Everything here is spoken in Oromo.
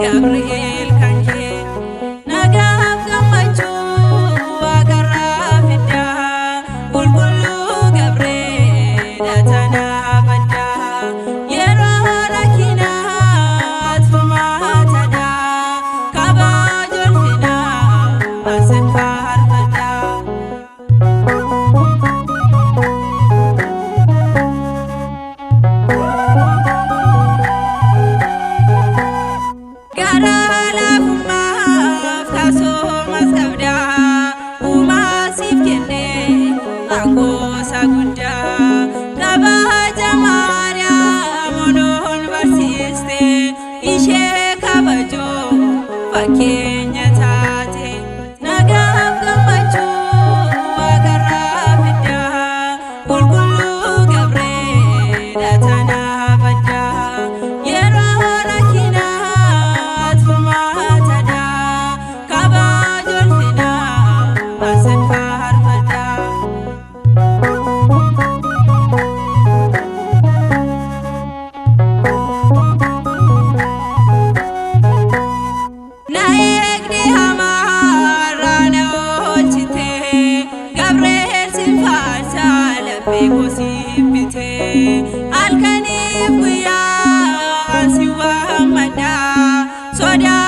Gabriel kanje nagaf gamachu agarra fida bulbulu Gabriel atana bada yero rakina atfuma tada kabajul fina asfar bada Kenya tate nagaf gamachu agarra fida bulbulu Gabriel atana bada yero rakina atfuma tada kabajul fina asfar bada Bikosipite alkanif guya siwa mada soda